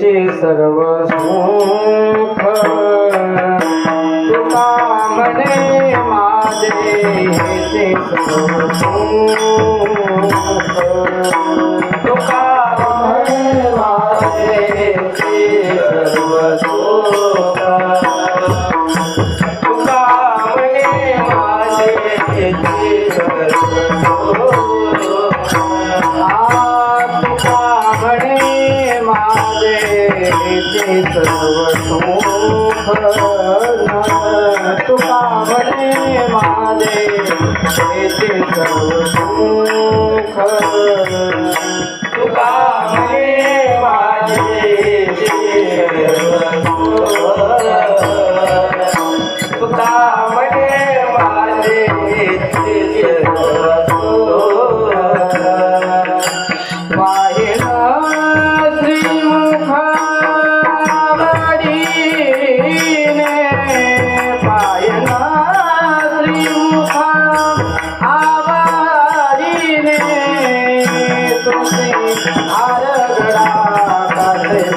हेचे सर्व सुख तुका म्हणे माझे हेचे सर्व सुख तुका म्हणे माझे हेचे सर्व सुख तुका म्हणे माझे हेचे सर्व सुख हेचे सर्व सुख तुका म्हणे माझे हेचे सर्व सुख तुका म्हणे माझे हेचे सर्व सुख तुका म्हणे माझे हेचे सर्व सुख पाहिला आरगडा कासे